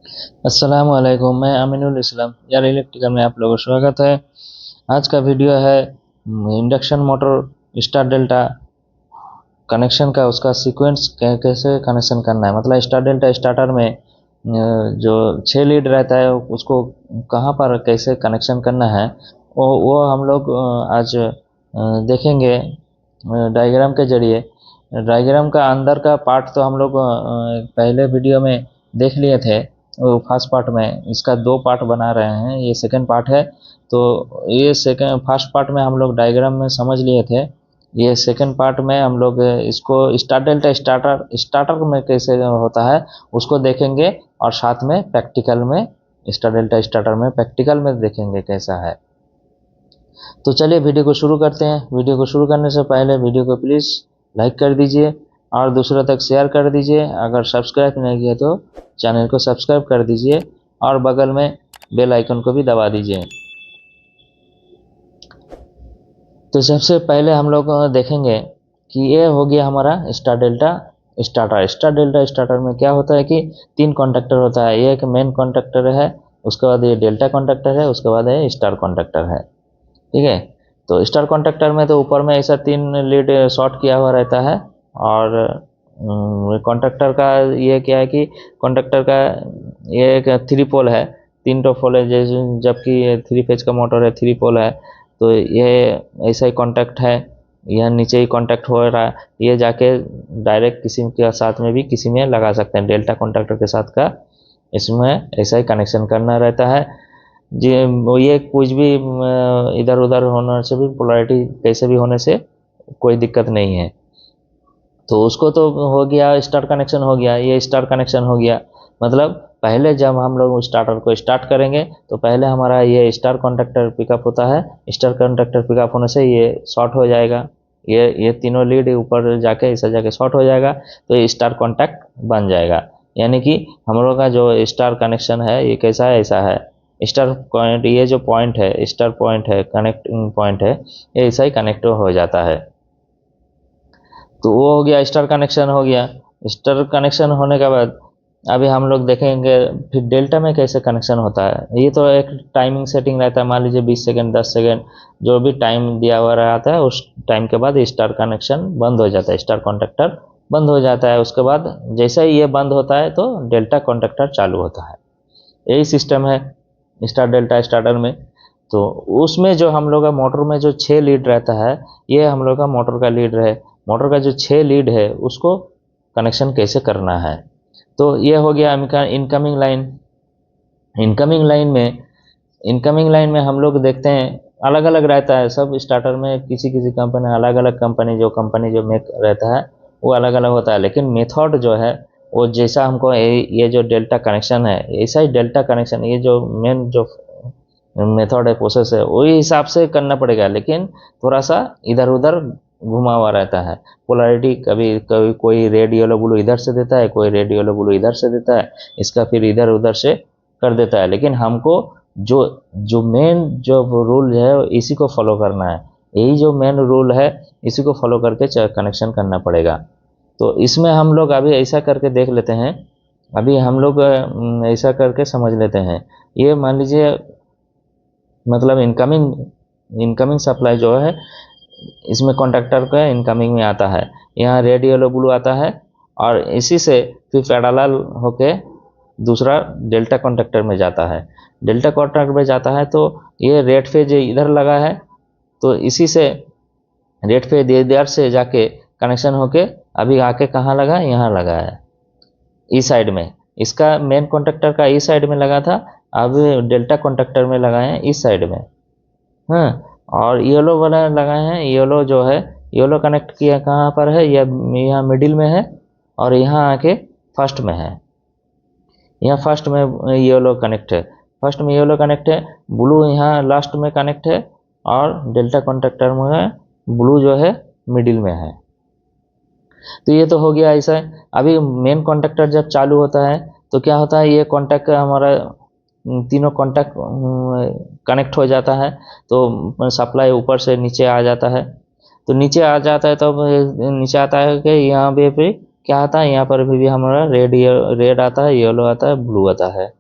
अस्सलाम वालेकुम, मैं अमीनुल इस्लाम यार इलेक्ट्रिकल में आप लोगों का स्वागत है। आज का वीडियो है induction motor star delta connection का, उसका सीक्वेंस कैसे कनेक्शन करना है। मतलब स्टार डेल्टा स्टार्टर में जो 6 लीड रहता है उसको कहाँ पर कैसे कनेक्शन करना है वो हम लोग आज देखेंगे डायग्राम के जरिए। डायग्राम का अंदर का पार्ट तो हम लोग पहले वीडियो में देख लिए थे। वो फर्स्ट पार्ट में इसका 2 पार्ट बना रहे हैं, ये सेकंड पार्ट है। तो ये सेकंड फर्स्ट पार्ट में हम लोग डायग्राम में समझ लिए थे। ये सेकंड पार्ट में हम लोग इसको स्टार डेल्टा स्टार्टर में कैसे होता है उसको देखेंगे, और साथ में प्रैक्टिकल में स्टार डेल्टा स्टार्टर में प्रैक्टिकल में देखेंगे कैसा है। तो चलिए वीडियो को शुरू करते हैं। वीडियो को शुरू करने से पहले वीडियो को प्लीज़ लाइक कर दीजिए और दूसरों तक शेयर कर दीजिए। अगर सब्सक्राइब नहीं किया तो चैनल को सब्सक्राइब कर दीजिए और बगल में बेल आइकन को भी दबा दीजिए। तो सबसे पहले हम लोग देखेंगे कि ये हो गया हमारा star delta starter. Star delta starter में क्या होता है कि 3 कॉन्टैक्टर होता है। ये एक मेन कॉन्टैक्टर है, उसके बाद ये डेल्टा कॉन्टैक्टर है, उसके बाद ये स्टार कॉन्टैक्टर है। ठीक है। तो स्टार कॉन्टैक्टर में तो ऊपर में ऐसा 3 लीड शॉर्ट किया हुआ रहता है। और कॉन्टैक्टर का ये क्या है कि कॉन्टैक्टर का ये एक 3 पोल है, 3 तो पोल है, जैसे जबकि ये 3 फेज का मोटर है, 3 पोल है। तो ये ऐसा ही कॉन्टैक्ट है, यहाँ नीचे ही कॉन्टैक्ट हो रहा है। ये जाके डायरेक्ट किसी के साथ में भी किसी में लगा सकते हैं, डेल्टा कॉन्टैक्टर के साथ का इसमें ऐसा ही कनेक्शन करना रहता है। जी, ये कुछ भी इधर उधर होने से भी, पोलैरिटी कैसे भी होने से कोई दिक्कत नहीं है। तो उसको तो हो गया, स्टार कनेक्शन हो गया, ये स्टार कनेक्शन हो गया। मतलब पहले जब हम लोग स्टार्टर को स्टार्ट करेंगे तो पहले हमारा ये स्टार कॉन्टैक्टर पिकअप होता है। स्टार कॉन्टैक्टर पिकअप होने से ये शॉर्ट हो जाएगा, ये तीनों लीड ऊपर जाके ऐसा जाके शॉर्ट हो जाएगा, तो ये स्टार कॉन्टैक्ट बन जाएगा। यानी कि हम लोग का जो स्टार कनेक्शन है ये कैसा है, ऐसा है। स्टार पॉइंट, ये जो पॉइंट है स्टार पॉइंट है, कनेक्टिंग पॉइंट है, ये ऐसा ही कनेक्ट हो जाता है। तो वो हो गया, स्टार कनेक्शन हो गया। स्टार कनेक्शन होने के बाद अभी हम लोग देखेंगे फिर डेल्टा में कैसे कनेक्शन होता है। ये तो एक टाइमिंग सेटिंग रहता है, मान लीजिए 20 सेकेंड 10 सेकेंड जो भी टाइम दिया हुआ रहता है, उस टाइम के बाद स्टार कनेक्शन बंद हो जाता है, स्टार कॉन्टैक्टर बंद हो जाता है। उसके बाद जैसे ही ये बंद होता है तो डेल्टा कॉन्टैक्टर चालू होता है। यही सिस्टम है स्टार डेल्टा स्टार्टर में। तो उसमें जो हम लोग का मोटर में जो 6 लीड रहता है, ये हम लोग का मोटर का लीड है। मोटर का जो 6 लीड है उसको कनेक्शन कैसे करना है। तो ये हो गया इनकमिंग लाइन। इनकमिंग लाइन में इनकमिंग लाइन में हम लोग देखते हैं अलग अलग रहता है सब स्टार्टर में। किसी किसी कंपनी, अलग अलग कंपनी जो मेक रहता है वो अलग अलग होता है, लेकिन मेथड जो है वो जैसा हमको ये जो डेल्टा कनेक्शन है ऐसा ही डेल्टा कनेक्शन, ये जो मेन जो मेथड है, प्रोसेस है, वही हिसाब से करना पड़ेगा। लेकिन थोड़ा सा इधर उधर घुमा हुआ रहता है। पोलैरिटी कभी कभी कोई रेड येलो ब्लू इधर से देता है, कोई रेड येलो ब्लू इधर से देता है, इसका फिर इधर उधर से कर देता है। लेकिन हमको जो जो मेन जो रूल है इसी को फॉलो करना है। यही जो मेन रूल है इसी को फॉलो करके कनेक्शन करना पड़ेगा। तो इसमें हम लोग अभी ऐसा करके देख लेते हैं। अभी हम लोग ऐसा करके समझ लेते हैं। ये मान लीजिए, मतलब इनकमिंग इनकमिंग सप्लाई जो है इसमें कॉन्टैक्टर का इनकमिंग में आता है, यहाँ रेड येलो ब्लू आता है, और इसी से फिर पैरेलल होके दूसरा डेल्टा कॉन्टैक्टर में जाता है। डेल्टा कॉन्टैक्टर में जाता है तो ये रेड फेज इधर लगा है, तो इसी से रेड फेज इधर से जाके कनेक्शन होके अभी आके कहाँ लगा, यहाँ लगा है ई साइड में। इसका मेन कॉन्टैक्टर का ई साइड में लगा था, अब डेल्टा कॉन्टैक्टर में लगाए हैं इस साइड में। हाँ, और येलो वाला लगाए हैं। येलो जो है, येलो कनेक्ट किया कहाँ पर है, यहाँ मिडिल में है, और यहाँ आके फर्स्ट में है। यहाँ फर्स्ट में येलो कनेक्ट है, फर्स्ट में येलो कनेक्ट है। ब्लू यहाँ लास्ट में कनेक्ट है, और डेल्टा कॉन्टैक्टर में ब्लू जो है मिडिल में है। तो ये तो हो गया ऐसा है। अभी मेन कॉन्टैक्टर जब चालू होता है तो क्या होता है, ये कॉन्टैक्ट हमारा तीनों कॉन्टैक्ट कनेक्ट हो जाता है, तो सप्लाई ऊपर से नीचे आ जाता है। तो नीचे आ जाता है तब नीचे आता है कि यहाँ पे क्या आता है, यहाँ पर भी हमारा रेड आता है, येलो आता है, ब्लू आता है।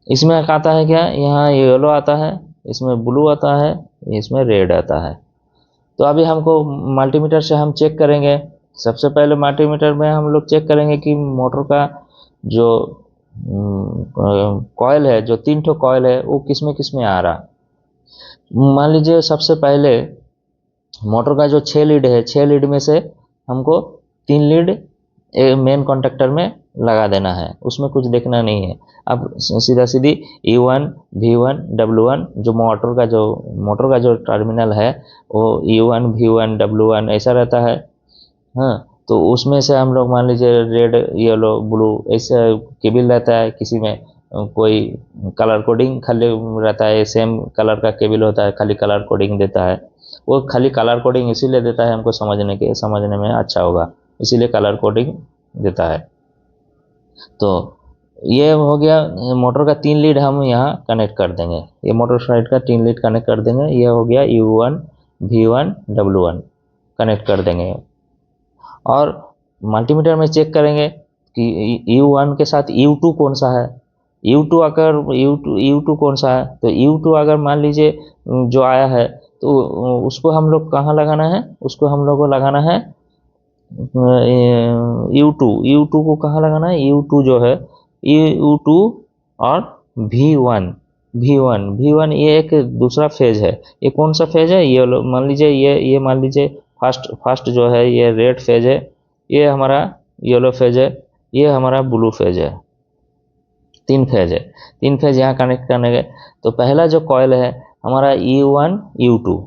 इसमें आता है क्या, यहाँ येलो आता है, इसमें ब्लू आता है, इसमें रेड आता है। तो अभी हमको मल्टीमीटर से हम चेक करेंगे। सबसे पहले मल्टीमीटर में हम लोग चेक करेंगे कि मोटर का जो कॉयल है, जो 3 ठो कॉयल है, वो किस में आ रहा। मान लीजिए सबसे पहले मोटर का जो 6 लीड है, 6 लीड में से हमको 3 लीड मेन कॉन्टेक्टर में लगा देना है, उसमें कुछ देखना नहीं है। अब सीधा सीधी E1 V1 W1 जो मोटर का जो टर्मिनल है वो E1 V1 W1 ऐसा रहता है। हाँ, तो उसमें से हम लोग मान लीजिए रेड येलो ब्लू ऐसा केबल रहता है, किसी में कोई कलर कोडिंग खाली रहता है, सेम कलर का केबल होता है, खाली कलर कोडिंग देता है। वो खाली कलर कोडिंग इसीलिए देता है हमको समझने में अच्छा होगा, इसीलिए कलर कोडिंग देता है। तो ये हो गया मोटर का 3 लीड हम यहाँ कनेक्ट कर देंगे, ये मोटर साइड का 3 लीड कनेक्ट कर देंगे। ये हो गया U1 V1 W1 कनेक्ट कर देंगे। और मल्टीमीटर में चेक करेंगे कि U1 के साथ U2 कौन सा है। U2 कौन सा है, तो U2 अगर मान लीजिए जो आया है, तो उसको हम लोग कहाँ लगाना है, उसको हम लोग को लगाना है U2 को कहाँ लगाना है, U2 जो है U2 और V1 ये एक दूसरा फेज है। ये कौन सा फेज है, ये मान लीजिए ये मान लीजिए फर्स्ट जो है ये रेड फेज है, ये हमारा येलो फेज है, ये हमारा ब्लू फेज है। 3 फेज है, 3 फेज यहाँ कनेक्ट करने गए। तो पहला जो कॉयल है हमारा E1 U2,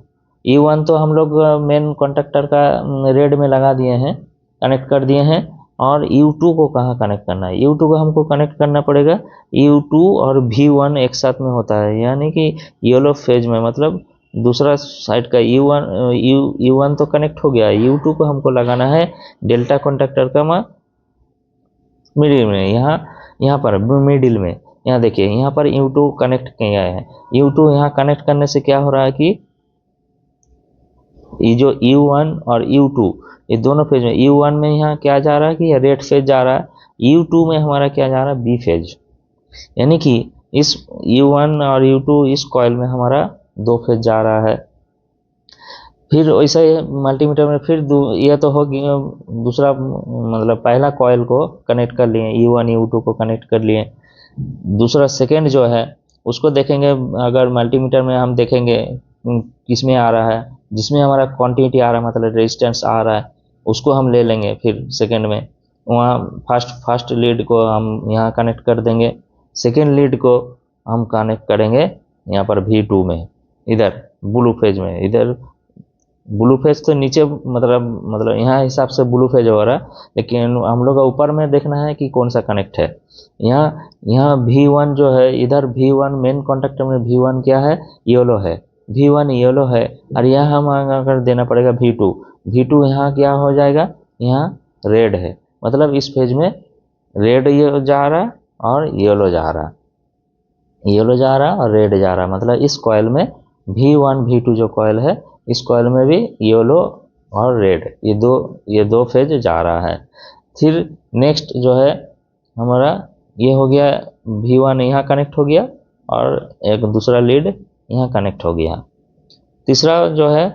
E1 तो हम लोग मेन कॉन्टेक्टर का रेड में लगा दिए हैं, कनेक्ट कर दिए हैं। और U2 को कहाँ कनेक्ट करना है, U2 को हमको कनेक्ट करना पड़ेगा U2 और V1 एक साथ में होता है, यानी कि येलो फेज में, मतलब दूसरा साइड का U1 तो कनेक्ट हो गया, U2 को हमको लगाना है डेल्टा कॉन्टेक्टर का मिडिल में, यहाँ पर मिडिल में। यहाँ देखिए यहाँ पर U2 कनेक्ट किया है। U2 यहाँ कनेक्ट करने से क्या हो रहा है कि ये जो U1 और U2 ये दोनों फेज में, U1 में यहाँ क्या जा रहा है कि रेड फेज जा रहा है, U2 में हमारा क्या जा रहा है, बी फेज। यानी कि इस U1 और U2 इस कॉइल में हमारा 2 फेज जा रहा है। फिर वैसे मल्टीमीटर में फिर ये तो हो गया दूसरा, मतलब पहला कॉइल को कनेक्ट कर लिए, U1 U2 को कनेक्ट कर लिए। दूसरा सेकेंड जो है उसको देखेंगे, अगर मल्टीमीटर में हम देखेंगे किस में आ रहा है, जिसमें हमारा क्वांटिटी आ रहा है, मतलब रेजिस्टेंस आ रहा है, उसको हम ले लेंगे। फिर सेकेंड में वहाँ फर्स्ट लीड को हम यहाँ कनेक्ट कर देंगे, सेकेंड लीड को हम कनेक्ट करेंगे यहाँ पर V2 में, इधर ब्लू फेज में। इधर ब्लू फेज तो नीचे मतलब यहाँ हिसाब से ब्लू फेज हो रहा है, लेकिन हम लोग का ऊपर में देखना है कि कौन सा कनेक्ट है। यहाँ V1 जो है, इधर V1 मेन कॉन्टेक्टर में V1 क्या है, येलो है, V1 येलो है। और यहाँ हम अगर देना पड़ेगा V2 यहाँ क्या हो जाएगा, यहाँ रेड है, मतलब इस फेज में रेड ये जा रहा और येलो जा रहा, येलो जा रहा और रेड जा रहा, मतलब इस कॉइल में V1 V2 जो कॉइल है, इस कॉइल में भी येलो और रेड ये दो फेज जा रहा है। फिर नेक्स्ट जो है हमारा ये हो गया, V1 यहाँ कनेक्ट हो गया और एक दूसरा लीड यहाँ कनेक्ट हो गया। तीसरा जो है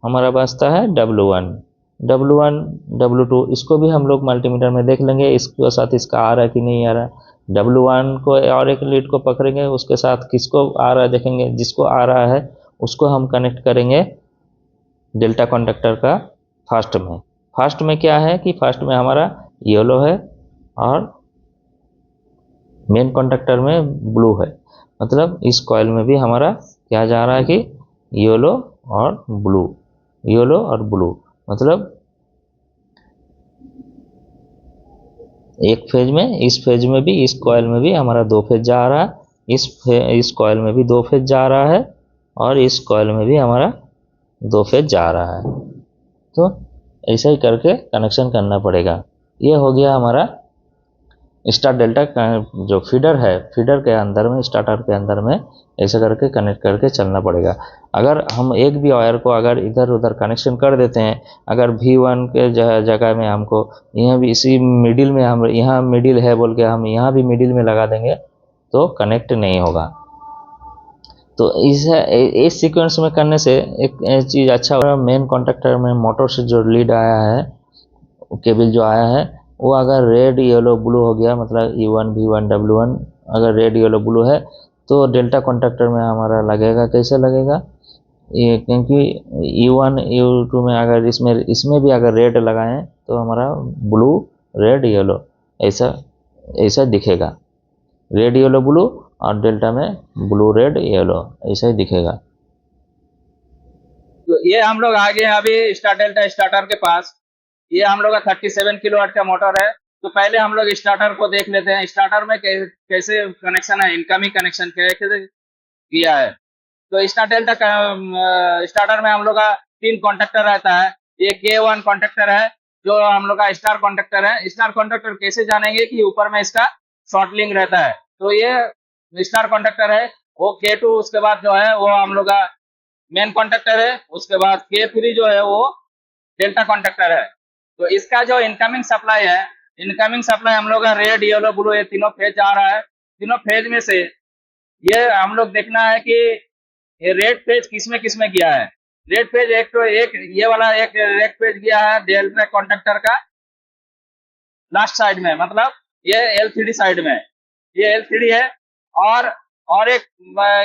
हमारा बचता है W1 W2, इसको भी हम लोग मल्टीमीटर में देख लेंगे, इसके साथ इसका आ रहा है कि नहीं आ रहा है। W1 को और एक लीड को पकड़ेंगे, उसके साथ किसको आ रहा है देखेंगे, जिसको आ रहा है उसको हम कनेक्ट करेंगे डेल्टा कॉन्टेक्टर का फर्स्ट में क्या है कि फर्स्ट में हमारा येलो है और मेन कॉन्टेक्टर में ब्लू है, मतलब इस कॉइल में भी हमारा क्या जा रहा है कि येलो और ब्लू, मतलब एक फेज में, इस फेज में भी, इस कॉइल में भी हमारा 2 फेज जा रहा है, इस कॉइल में भी 2 फेज जा रहा है और इस कॉइल में भी हमारा 2 फेज जा रहा है। तो ऐसा ही करके कनेक्शन करना पड़ेगा। ये हो गया हमारा स्टार डेल्टा का जो फीडर है, फीडर के अंदर में, स्टार्टर के अंदर में ऐसा करके कनेक्ट करके चलना पड़ेगा। अगर हम एक भी वायर को अगर इधर उधर कनेक्शन कर देते हैं, अगर V1 के जगह में हमको यहाँ भी इसी मिडिल में, हम यहाँ मिडिल है बोल के हम यहाँ भी मिडिल में लगा देंगे, तो कनेक्ट नहीं होगा। तो इस सीक्वेंस में करने से एक चीज़ अच्छा हो रहा है, मेन कॉन्टेक्टर में मोटर से जो लीड आया है, केबल जो आया है, वो अगर रेड येलो ब्लू हो गया, मतलब E1 V1 W1 अगर रेड येलो ब्लू है, तो डेल्टा कॉन्टेक्टर में हमारा लगेगा। कैसे लगेगा ये, क्योंकि E1 E2 में अगर इसमें भी अगर रेड लगाएं तो हमारा ब्लू रेड येलो ऐसा ऐसा दिखेगा। रेड येलो ब्लू और डेल्टा में ब्लू रेड येलो ऐसा ही दिखेगा। तो ये हम लोग आ गए हैं अभी स्टार डेल्टा स्टार्टर के पास। ये हम लोग का 37 किलोवाट का मोटर है। तो पहले हम लोग स्टार्टर को देख लेते हैं, स्टार्टर में कैसे कनेक्शन है, इनकमिंग कनेक्शन कैसे किया है। तो स्टार डेल्टा का स्टार्टर में हम लोग का 3 कॉन्टेक्टर रहता है। एक K1 कॉन्टेक्टर है जो हम लोग का स्टार कॉन्टेक्टर है। स्टार कॉन्टेक्टर कैसे जानेंगे कि ऊपर में इसका शॉर्ट लिंक रहता है। तो ये स्टार कॉन्टेक्टर है। वो K2 उसके बाद जो है वो हम लोग का मेन कॉन्टेक्टर है। उसके बाद K3 जो है वो डेल्टा कॉन्टेक्टर है। तो इसका जो इनकमिंग सप्लाई है, इनकमिंग सप्लाई हम लोग का रेड येलो ब्लू ये तीनों फेज आ रहा है। तीनों फेज में से ये हम लोग देखना है कि ये रेड पेज किस में गया है। रेड पेज एक ये वाला एक रेड पेज गया है डेल्टा कॉन्टेक्टर का लास्ट साइड में, मतलब ये L3D साइड में, ये L3D है। और एक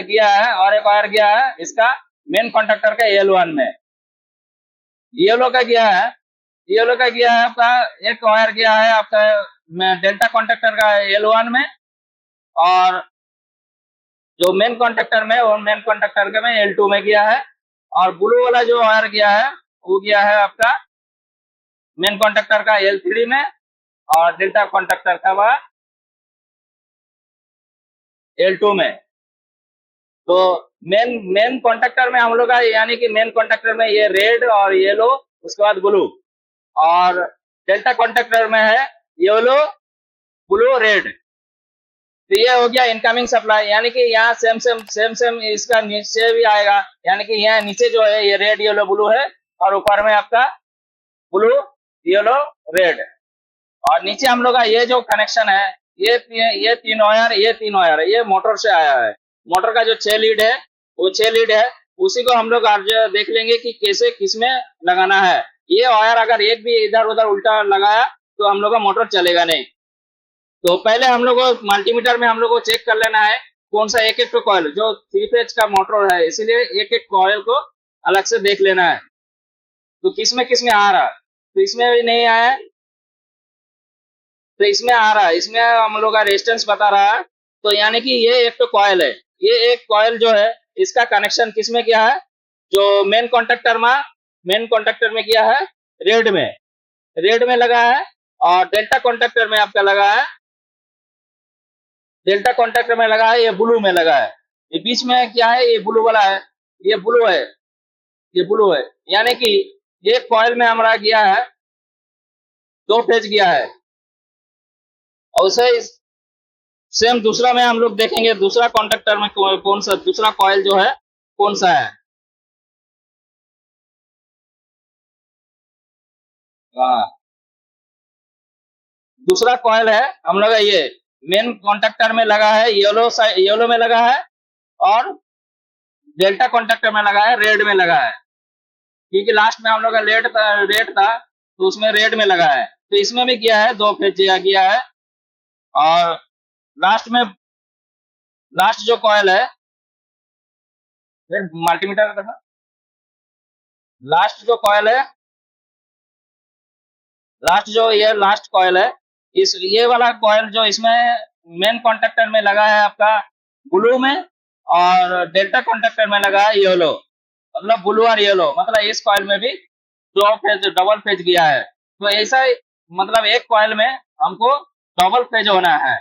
गया है, और एक वायर गया है इसका मेन कॉन्टेक्टर का L1 में। येलो का गया है, येलो का गया है आपका, एक वायर गया है आपका डेल्टा कॉन्टेक्टर का L1 में, और जो मेन कॉन्टेक्टर में वो मेन कॉन्टेक्टर के में L2 में गया है। और ब्लू वाला जो वायर गया है वो गया है आपका मेन कॉन्टेक्टर का L3D में, और डेल्टा कॉन्टेक्टर का वह L2 में। तो मेन कॉन्टेक्टर में हम लोग का, यानी कि मेन कॉन्टेक्टर में ये रेड और येलो, उसके बाद ब्लू, और डेल्टा कॉन्टेक्टर में है येलो ब्लू रेड। तो ये हो गया इनकमिंग सप्लाई, यानी कि यहाँ सेम इसका नीचे भी आएगा, यानी कि यहाँ नीचे जो है ये रेड येलो ब्लू है, और ऊपर में आपका ब्लू येलो रेड। और नीचे हम लोग का ये जो कनेक्शन है, ये तीन वायर ये मोटर से आया है। मोटर का जो 6 लीड है वो 6 लीड है, उसी को हम लोग आज देख लेंगे कि कैसे किसमें लगाना है। ये वायर अगर एक भी इधर उधर उल्टा लगाया तो हम लोग का मोटर चलेगा नहीं। तो पहले हम लोग को मल्टीमीटर में हम लोग को चेक कर लेना है कौन सा एक तो कॉइल, जो 3 फेज का मोटर है इसीलिए एक एक कॉइल को अलग से देख लेना है। तो किसमें आ रहा, तो इसमें भी नहीं आया है, तो इसमें आ रहा है, इसमें हम लोग का रेजिस्टेंस बता रहा है। तो यानी कि ये एक तो कॉइल है, ये एक कॉइल जो है इसका कनेक्शन किसमें किया है, जो मेन कॉन्टेक्टर में किया है रेड में लगा है, और डेल्टा कॉन्टेक्टर में आपका लगा है, डेल्टा कॉन्टेक्टर में लगा है ये ब्लू में लगा है। ये बीच में क्या है, ये ब्लू वाला है, ये ब्लू है, ये ब्लू है। यानी कि एक कॉइल में हमारा गया है 2 फेज गया है। और सेम दूसरा में हम लोग देखेंगे दूसरा कॉन्टेक्टर में कौन सा दूसरा कॉइल जो है कौन सा है। हाँ, दूसरा कॉइल है हम लोग का ये मेन कॉन्टेक्टर में लगा है, येलो में लगा है, और डेल्टा कॉन्टेक्टर में लगा है, रेड में लगा है। क्योंकि लास्ट में हम लोग का रेड था तो उसमें रेड में लगा है। तो इसमें भी गया है 2 फेज गया है। और लास्ट में लास्ट जो कॉइल है, मल्टीमीटर देखा, लास्ट जो कॉइल है, लास्ट कॉइल है, ये वाला कॉइल जो इसमें मेन कॉन्टेक्टर में लगा है आपका ब्लू में, और डेल्टा कॉन्टेक्टर में लगा है येलो, मतलब ब्लू और येलो, मतलब इस कॉइल में भी 2 फेज डबल फेज गया है। तो ऐसा ही, मतलब एक कॉइल में हमको डबल फेज होना है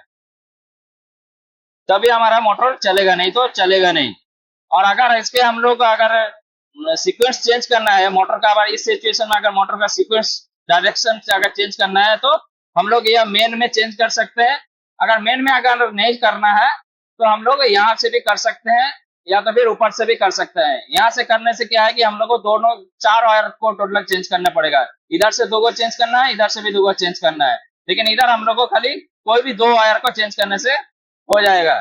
तभी हमारा मोटर चलेगा, नहीं तो चलेगा नहीं। और अगर इसके हम लोग अगर सीक्वेंस चेंज करना है मोटर का, अगर इस सिचुएशन में अगर मोटर का सीक्वेंस डायरेक्शन से अगर चेंज करना है तो हम लोग यह मेन में चेंज कर सकते हैं। अगर मेन में अगर नहीं करना है तो हम लोग यहाँ से भी कर सकते हैं, या तो फिर ऊपर से भी कर सकते हैं। यहाँ से करने से क्या है कि हम लोग को दोनों 4 वायर को टोटल चेंज करना पड़ेगा। इधर से 2 को चेंज करना है, इधर से भी 2 को चेंज करना है, लेकिन इधर हम लोग को खाली कोई भी 2 वायर को चेंज करने से हो जाएगा।